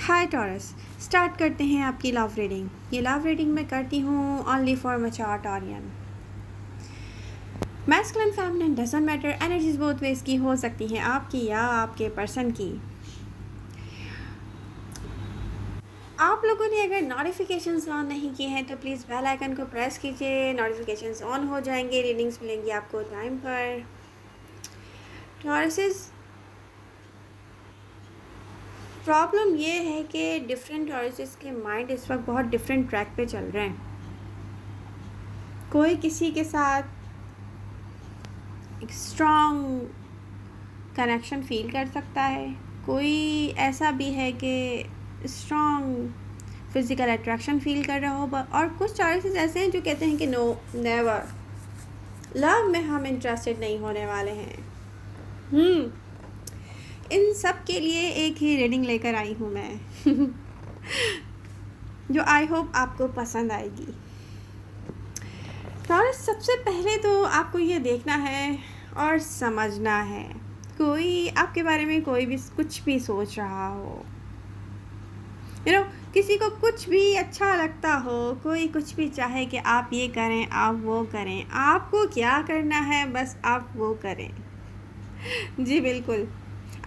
हाय taurus, start करते हैं आपकी लव रीडिंग। ये लव रीडिंग मैं करती हूँ only for mature Taurean. Masculine feminine doesn't matter, energies both ways की हो सकती हैं, आपकी या आपके पर्सन की। आप लोगों ने अगर नोटिफिकेशंस ऑन नहीं किए हैं तो प्लीज़ बेल आइकन को प्रेस कीजिए, नोटिफिकेशंस ऑन हो जाएंगे, रीडिंग्स मिलेंगी आपको टाइम पर। टॉरसेस, प्रॉब्लम ये है कि डिफरेंट टॉरसेस के माइंड इस वक्त बहुत डिफरेंट ट्रैक पे चल रहे हैं। कोई किसी के साथ एक स्ट्रॉन्ग कनेक्शन फील कर सकता है, कोई ऐसा भी है कि स्ट्रॉन्ग फिज़िकल अट्रैक्शन फील कर रहा हो, और कुछ चॉइसेस ऐसे हैं जो कहते हैं कि नो नेवर, लव में हम इंटरेस्टेड नहीं होने वाले हैं। इन सब के लिए एक ही रीडिंग लेकर आई हूँ मैं जो आई होप आपको पसंद आएगी। टॉरस, सबसे पहले तो आपको ये देखना है और समझना है, कोई आपके बारे में कोई भी कुछ भी सोच रहा हो, किसी को कुछ भी अच्छा लगता हो, कोई कुछ भी चाहे कि आप ये करें आप वो करें, आपको क्या करना है बस आप वो करें। जी बिल्कुल,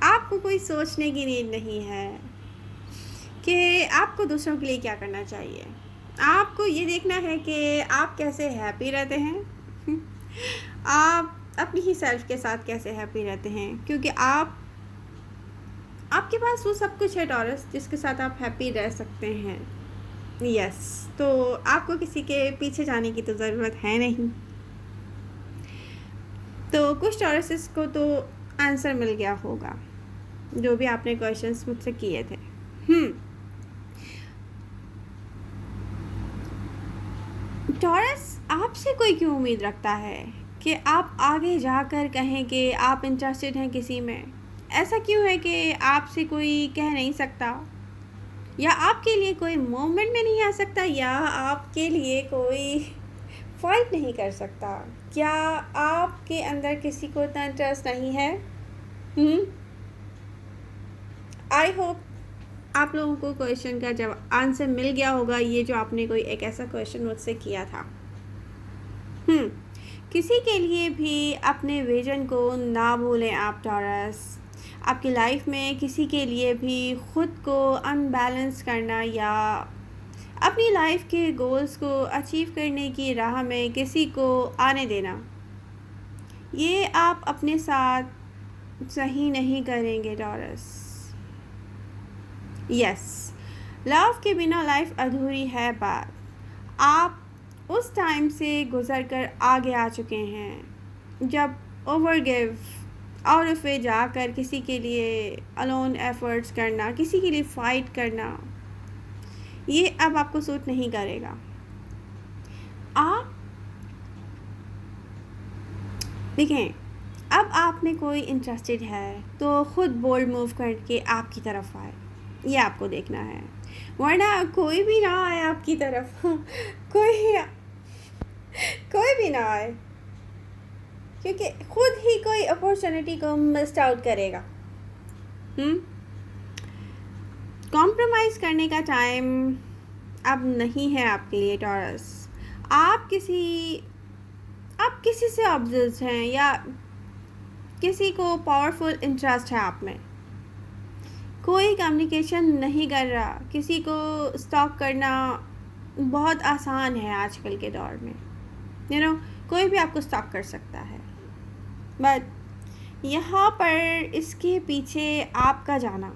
आपको कोई सोचने की नीड नहीं है कि आपको दूसरों के लिए क्या करना चाहिए। आपको ये देखना है कि आप कैसे हैप्पी रहते हैं आप अपनी ही सेल्फ के साथ कैसे हैप्पी रहते हैं, क्योंकि आपके पास वो सब कुछ है टॉरस जिसके साथ आप हैप्पी रह सकते हैं। यस, तो आपको किसी के पीछे जाने की तो ज़रूरत है नहीं। तो कुछ टॉरसेस को तो आंसर मिल गया होगा जो भी आपने क्वेश्चंस मुझसे किए थे। टॉरस, आपसे कोई क्यों उम्मीद रखता है कि आप आगे जाकर कहें कि आप इंटरेस्टेड हैं किसी में? ऐसा क्यों है कि आपसे कोई कह नहीं सकता, या आपके लिए कोई मूवमेंट में नहीं आ सकता, या आपके लिए कोई फाइट नहीं कर सकता? क्या आपके अंदर किसी को इतना इंटरेस्ट नहीं है? आई होप आप लोगों को क्वेश्चन का जवाब आंसर मिल गया होगा, ये जो आपने कोई एक ऐसा क्वेश्चन मुझसे किया था। किसी के लिए भी अपने विजन को ना भूलें आप टॉरस। आपकी लाइफ में किसी के लिए भी ख़ुद को अनबैलेंस करना या अपनी लाइफ के गोल्स को अचीव करने की राह में किसी को आने देना, ये आप अपने साथ सही नहीं करेंगे टॉरस। यस, लव के बिना लाइफ अधूरी है बात। आप उस टाइम से गुज़र कर आगे आ चुके हैं जब ओवरगिव आउट ऑफ वे जाकर किसी के लिए अलोन एफर्ट्स करना, किसी के लिए फ़ाइट करना, ये अब आपको सूट नहीं करेगा। आप देखें, अब आप में कोई इंटरेस्टेड है तो ख़ुद बोल्ड मूव करके आपकी तरफ आए, ये आपको देखना है, वरना कोई भी ना आए आपकी तरफ कोई भी ना आए, क्योंकि खुद ही कोई अपॉर्चुनिटी को मिस आउट करेगा। कॉम्प्रोमाइज़ करने का टाइम अब नहीं है आपके लिए टॉरस। आप किसी से ऑब्सेस्ड हैं, या किसी को पावरफुल इंटरेस्ट है आप में, कोई कम्युनिकेशन नहीं कर रहा, किसी को स्टॉक करना बहुत आसान है आजकल के दौर में। कोई भी आपको स्टॉक कर सकता है, बट यहाँ पर इसके पीछे आपका जाना,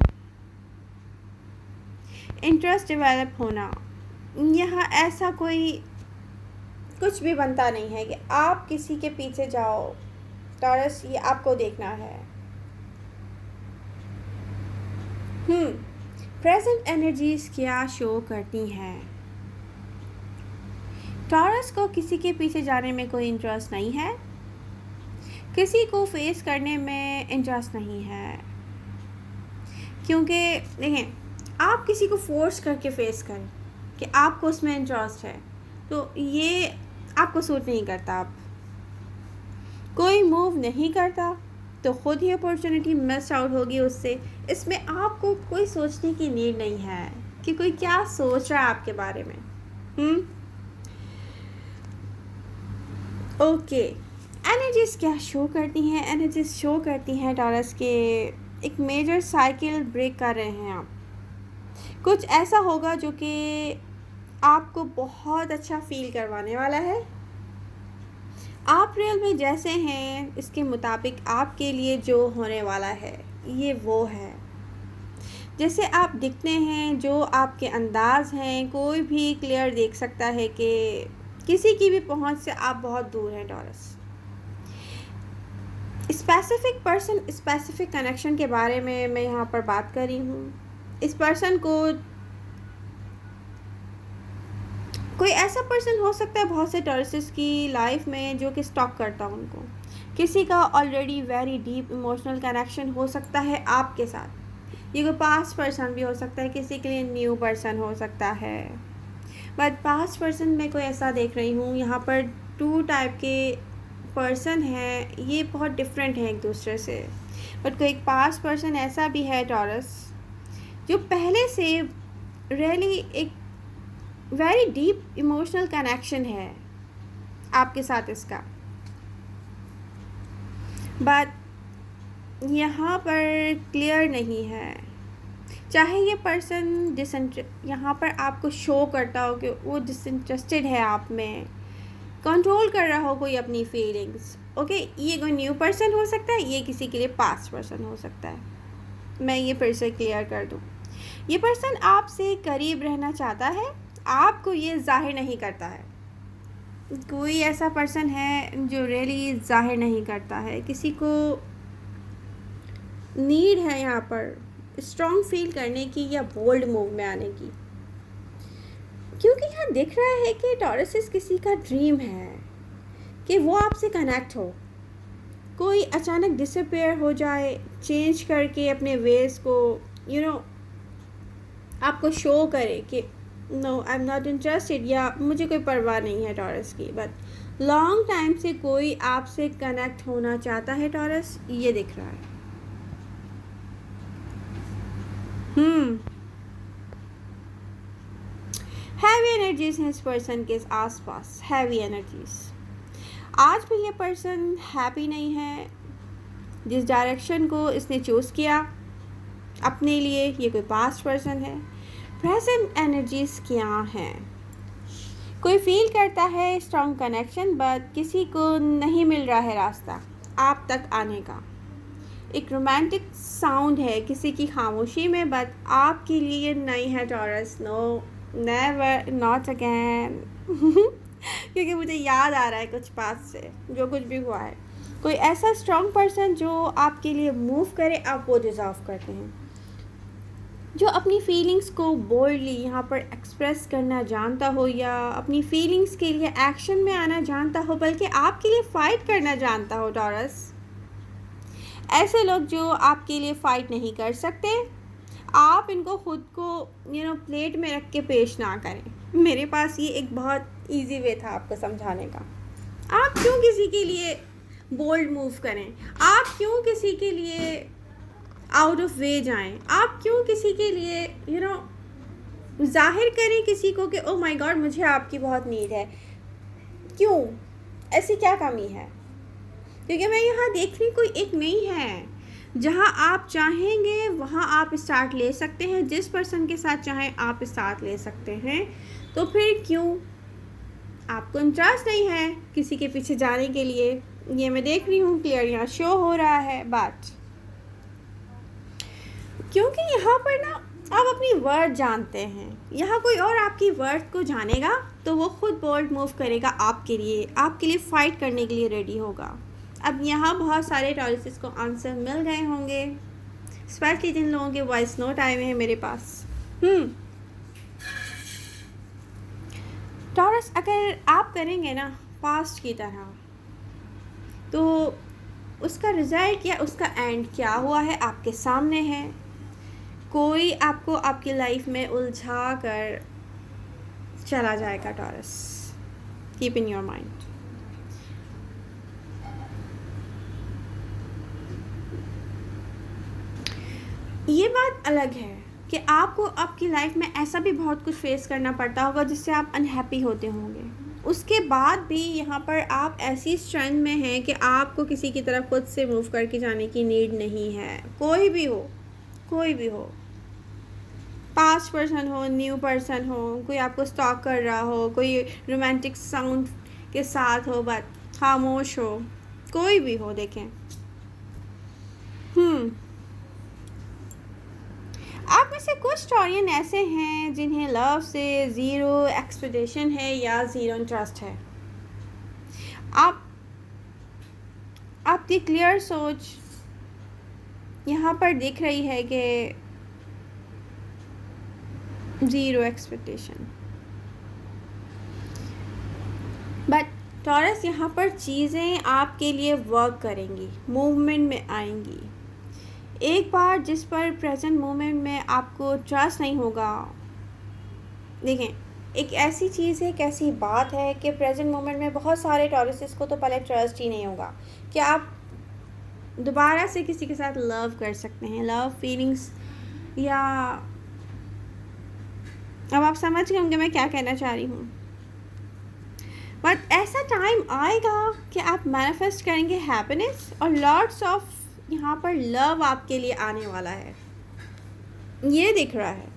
इंटरेस्ट डेवलप होना, यहाँ ऐसा कोई कुछ भी बनता नहीं है कि आप किसी के पीछे जाओ टॉरस, ये आपको देखना है। प्रेजेंट एनर्जीज क्या शो करती हैं? टॉरस को किसी के पीछे जाने में कोई इंटरेस्ट नहीं है, किसी को फेस करने में इंटरेस्ट नहीं है, क्योंकि देखें, आप किसी को फोर्स करके फेस करें कि आपको उसमें इंटरेस्ट है, तो ये आपको सूट नहीं करता। आप कोई मूव नहीं करता, तो खुद ही अपॉर्चुनिटी मिस आउट होगी उससे। इसमें आपको कोई सोचने की नीड नहीं है कि कोई क्या सोच रहा है आपके बारे में। ओके, एनर्जीज क्या शो करती हैं? एनर्जीज शो करती हैं टॉरस के एक मेजर साइकिल ब्रेक कर रहे हैं आप। कुछ ऐसा होगा जो कि आपको बहुत अच्छा फील करवाने वाला है। आप रियल में जैसे हैं इसके मुताबिक आपके लिए जो होने वाला है ये वो है। जैसे आप दिखते हैं, जो आपके अंदाज़ हैं, कोई भी क्लियर देख सकता है कि किसी की भी पहुंच से आप बहुत दूर हैं taurus. Specific person, specific connection के बारे में मैं यहाँ पर बात कर रही हूँ। इस पर्सन को कोई ऐसा पर्सन हो सकता है बहुत से टॉरसेस की लाइफ में जो कि स्टॉक करता है उनको। किसी का already very deep emotional connection हो सकता है आपके साथ। ये कोई पास्ट पर्सन भी हो सकता है, किसी के लिए न्यू पर्सन हो सकता है। बट पास्ट पर्सन में कोई ऐसा देख रही हूँ यहाँ पर 2 टाइप के पर्सन हैं, ये बहुत डिफरेंट हैं एक दूसरे से। बट कोई एक पास्ट पर्सन ऐसा भी है टॉरस जो पहले से रियली एक वेरी डीप इमोशनल कनेक्शन है आपके साथ इसका। बट यहाँ पर क्लियर नहीं है, चाहे ये पर्सन यहाँ पर आपको शो करता हो कि वो डिसइंटरेस्टेड है आप में, कंट्रोल कर रहा हो कोई अपनी फीलिंग्स। ओके, ये कोई न्यू पर्सन हो सकता है, ये किसी के लिए पास्ट पर्सन हो सकता है। मैं ये फिर से क्लियर कर दूँ, ये पर्सन आपसे करीब रहना चाहता है, आपको ये जाहिर नहीं करता है। कोई ऐसा पर्सन है जो रियली जाहिर नहीं करता है, किसी को नीड है यहाँ पर स्ट्रॉन्ग फील करने की या बोल्ड मूव में आने की। क्योंकि यहाँ दिख रहा है कि टॉरस किसी का ड्रीम है कि वो आपसे कनेक्ट हो, कोई अचानक डिसअपेयर हो जाए, चेंज करके अपने वेज को आपको शो करे कि no I am not interested या मुझे कोई परवाह नहीं है टॉरस की। बट लॉन्ग टाइम से कोई आपसे कनेक्ट होना चाहता है टॉरस, ये दिख रहा है। हैवी एनर्जीज हैं इस पर्सन के आसपास, हैवी एनर्जीज। आज भी ये पर्सन हैप्पी नहीं है जिस डायरेक्शन को इसने चूज़ किया अपने लिए। ये कोई पास्ट पर्सन है। प्रेजेंट एनर्जीज क्या हैं? कोई फील करता है स्ट्रॉन्ग कनेक्शन, बट किसी को नहीं मिल रहा है रास्ता आप तक आने का। एक रोमांटिक साउंड है किसी की खामोशी में, बट आपके लिए नहीं है Taurus. No, never, not again. क्योंकि मुझे याद आ रहा है कुछ पास से जो कुछ भी हुआ है। कोई ऐसा स्ट्रॉन्ग पर्सन जो आपके लिए मूव करे, आप वो डिज़र्व करते हैं। जो अपनी फीलिंग्स को बोल्डली यहाँ पर एक्सप्रेस करना जानता हो, या अपनी फीलिंग्स के लिए एक्शन में आना जानता हो, बल्कि आपके लिए फ़ाइट करना जानता हो टॉरस। ऐसे लोग जो आपके लिए फ़ाइट नहीं कर सकते, आप इनको खुद को प्लेट में रख के पेश ना करें। मेरे पास ये एक बहुत इजी वे था आपको समझाने का। आप क्यों किसी के लिए बोल्ड मूव करें? आप क्यों किसी के लिए आउट ऑफ वे जाएं? आप क्यों किसी के लिए जाहिर करें किसी को कि ओह माय गॉड मुझे आपकी बहुत नीड है? क्यों? ऐसी क्या कमी है? क्योंकि मैं यहाँ देख रही कोई एक नहीं है। जहाँ आप चाहेंगे वहाँ आप स्टार्ट ले सकते हैं, जिस पर्सन के साथ चाहें आप साथ ले सकते हैं। तो फिर क्यों आपको इंटरेस्ट नहीं है किसी के पीछे जाने के लिए? ये मैं देख रही हूँ क्लियर यहाँ शो हो रहा है बात। क्योंकि यहाँ पर ना आप अपनी वर्थ जानते हैं। यहाँ कोई और आपकी वर्थ को जानेगा तो वो खुद बोल्ड मूव करेगा आपके लिए फ़ाइट करने के लिए रेडी होगा। अब यहाँ बहुत सारे टॉरसेस को आंसर मिल गए होंगे, स्पेशली जिन लोगों के वॉइस नोट आए हुए हैं मेरे पास। टॉरस, अगर आप करेंगे ना पास्ट की तरह, तो उसका रिज़ल्ट या उसका एंड क्या हुआ है आपके सामने है। कोई आपको आपकी लाइफ में उलझा कर चला जाएगा taurus, keep in your mind. अलग है कि आपको आपकी लाइफ में ऐसा भी बहुत कुछ फेस करना पड़ता होगा जिससे आप अनहैप्पी होते होंगे, उसके बाद भी यहाँ पर आप ऐसी स्ट्रेंथ में हैं कि आपको किसी की तरफ खुद से मूव करके जाने की नीड नहीं है। कोई भी हो, कोई भी हो, पास्ट पर्सन हो, न्यू पर्सन हो, कोई आपको स्टॉक कर रहा हो, कोई रोमांटिक साउंड के साथ हो, बट खामोश हो, कोई भी हो, देखें आप में से कुछ स्टोरियन ऐसे हैं जिन्हें लव से ज़ीरो एक्सपेक्टेशन है या ज़ीरो इंटरेस्ट है। आप आपकी क्लियर सोच यहाँ पर दिख रही है कि ज़ीरो एक्सपेक्टेशन, बट टॉरस यहाँ पर चीज़ें आपके लिए वर्क करेंगी, मूवमेंट में आएंगी। एक बार जिस पर प्रेजेंट मोमेंट में आपको ट्रस्ट नहीं होगा, देखें एक ऐसी चीज़ है, एक ऐसी बात है कि प्रेजेंट मोमेंट में बहुत सारे टॉरसेस को तो पहले ट्रस्ट ही नहीं होगा कि आप दोबारा से किसी के साथ लव कर सकते हैं, लव फीलिंग्स, या अब आप समझ गए होंगे मैं क्या कहना चाह रही हूँ। बट ऐसा टाइम आएगा कि आप मैनिफेस्ट करेंगे हैप्पीनेस और लॉट्स ऑफ यहाँ पर लव आपके लिए आने वाला है, ये दिख रहा है।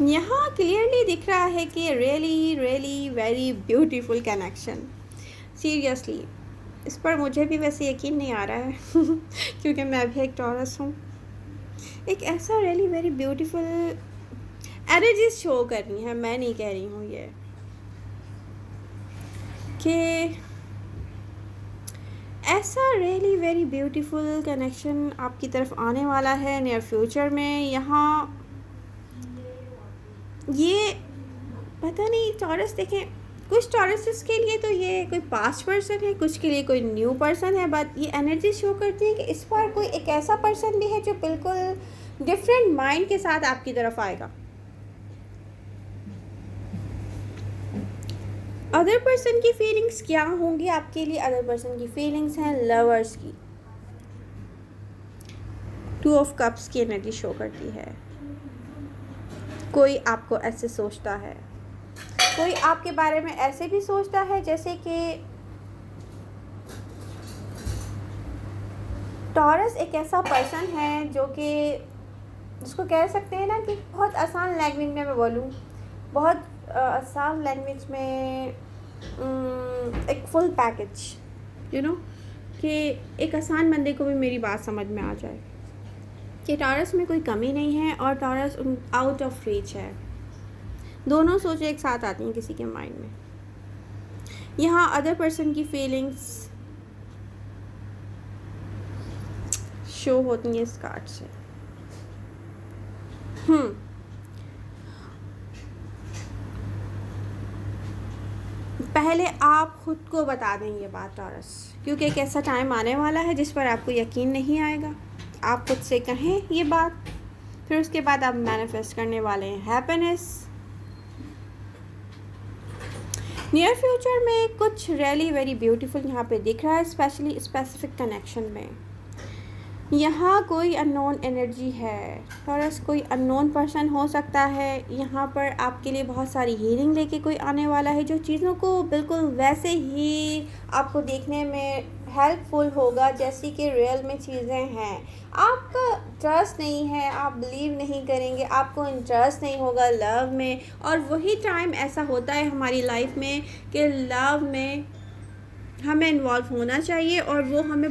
यहाँ क्लियरली दिख रहा है कि really really very beautiful connection. Seriously इस पर मुझे भी वैसे यकीन नहीं आ रहा है क्योंकि मैं भी एक टॉरस हूँ। एक ऐसा really very beautiful energy show करनी है, मैं नहीं कह रही हूँ ये कि ऐसा रियली वेरी ब्यूटीफुल कनेक्शन आपकी तरफ आने वाला है नियर फ्यूचर में। यहाँ ये पता नहीं टॉरस, देखें कुछ टॉरसेस के लिए तो ये कोई पास्ट पर्सन है, कुछ के लिए कोई न्यू पर्सन है, बट ये एनर्जी शो करती है कि इस बार कोई एक ऐसा पर्सन भी है जो बिल्कुल डिफरेंट माइंड के साथ आपकी तरफ आएगा। अदर पर्सन की फीलिंग्स क्या होंगी आपके लिए? अदर पर्सन की फीलिंग्स हैं लवर्स की, 2 ऑफ कप्स की एनर्जी शो करती है। कोई आपको ऐसे सोचता है, कोई आपके बारे में ऐसे भी सोचता है जैसे कि टॉरस एक ऐसा पर्सन है जो कि जिसको कह सकते हैं ना कि बहुत आसान लैंग्वेज में मैं बोलूँ, बहुत आसान लैंग्वेज में एक फुल पैकेज, कि एक आसान बंदे को भी मेरी बात समझ में आ जाए कि टॉरस में कोई कमी नहीं है और टॉरस आउट ऑफ रीच है। दोनों सोचें एक साथ आती हैं किसी के माइंड में। यहाँ अदर पर्सन की फीलिंग्स शो होती हैं इस कार्ड से। पहले आप खुद को बता दें ये बात टॉरस, क्योंकि एक ऐसा टाइम आने वाला है जिस पर आपको यकीन नहीं आएगा। आप खुद से कहें ये बात, फिर उसके बाद आप मैनिफेस्ट करने वाले हैं हैप्पीनेस। नियर फ्यूचर में कुछ रियली वेरी ब्यूटीफुल यहाँ पे दिख रहा है, स्पेशली स्पेसिफिक कनेक्शन में। यहाँ कोई अननोन एनर्जी है, टॉरस कोई अननोन पर्सन हो सकता है। यहाँ पर आपके लिए बहुत सारी हीलिंग लेके कोई आने वाला है जो चीज़ों को बिल्कुल वैसे ही आपको देखने में हेल्पफुल होगा जैसी कि रियल में चीज़ें हैं। आपका ट्रस्ट नहीं है, आप बिलीव नहीं करेंगे, आपको इंटरेस्ट नहीं होगा लव में। और वही टाइम ऐसा होता है हमारी लाइफ में कि लव में हमें इन्वॉल्व होना चाहिए और वो हमें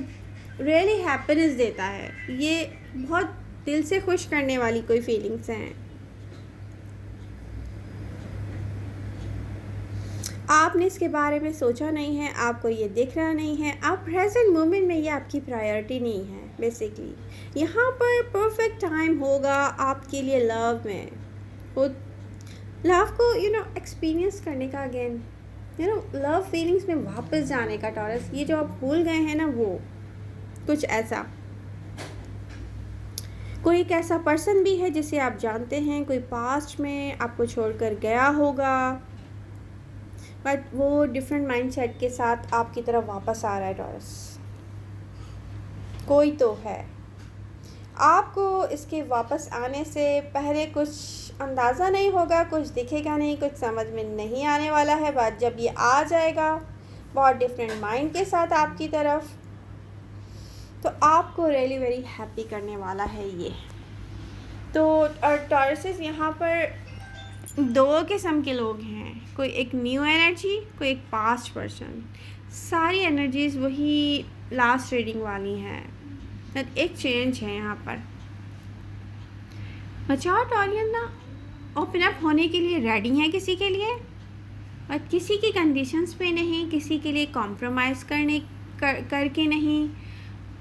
रियली हैप्पीनेस देता है। ये बहुत दिल से खुश करने वाली कोई फीलिंग्स हैं। आपने इसके बारे में सोचा नहीं है, आपको ये दिख रहा नहीं है, आप प्रेजेंट मोमेंट में ये आपकी प्रायोरिटी नहीं है। बेसिकली यहाँ पर परफेक्ट टाइम होगा आपके लिए लव में, लव को एक्सपीरियंस करने का, अगेन लव फीलिंग्स में वापस जाने का टॉरस। ये जो आप भूल गए हैं ना, वो कुछ ऐसा, कोई एक ऐसा पर्सन भी है जिसे आप जानते हैं, कोई पास्ट में आपको छोड़कर गया होगा, बट वो डिफरेंट माइंडसेट के साथ आपकी तरफ वापस आ रहा है टॉरस। कोई तो है। आपको इसके वापस आने से पहले कुछ अंदाज़ा नहीं होगा, कुछ दिखेगा नहीं, कुछ समझ में नहीं आने वाला है, बट जब ये आ जाएगा बहुत डिफरेंट माइंड के साथ आपकी तरफ, तो आपको रियली वेरी हैप्पी करने वाला है ये। तो और टॉरसेस यहाँ पर दो किस्म के लोग हैं, कोई एक न्यू एनर्जी, कोई एक पास्ट पर्सन। सारी एनर्जीज़ वही लास्ट रीडिंग वाली हैं, बट एक चेंज है यहाँ पर। मैच्योर टॉरियन ना ओपन अप होने के लिए रेडी हैं किसी के लिए, और किसी की कंडीशंस पे नहीं, किसी के लिए कॉम्प्रोमाइज़ करके नहीं,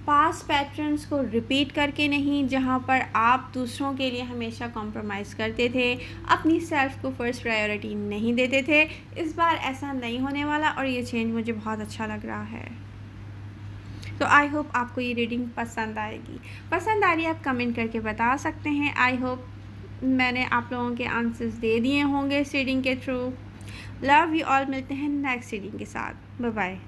पास्ट पैटर्न्स को रिपीट करके नहीं, जहाँ पर आप दूसरों के लिए हमेशा कॉम्प्रोमाइज़ करते थे, अपनी सेल्फ को फर्स्ट प्रायोरिटी नहीं देते थे। इस बार ऐसा नहीं होने वाला और ये चेंज मुझे बहुत अच्छा लग रहा है। तो आई होप आपको ये रीडिंग पसंद आएगी। पसंद आ रही है आप कमेंट करके बता सकते हैं। आई होप मैंने आप लोगों के आंसर्स दे दिए होंगे इस रीडिंग के थ्रू। लव यू ऑल, मिलते हैं नेक्स्ट रीडिंग के साथ। Bye bye.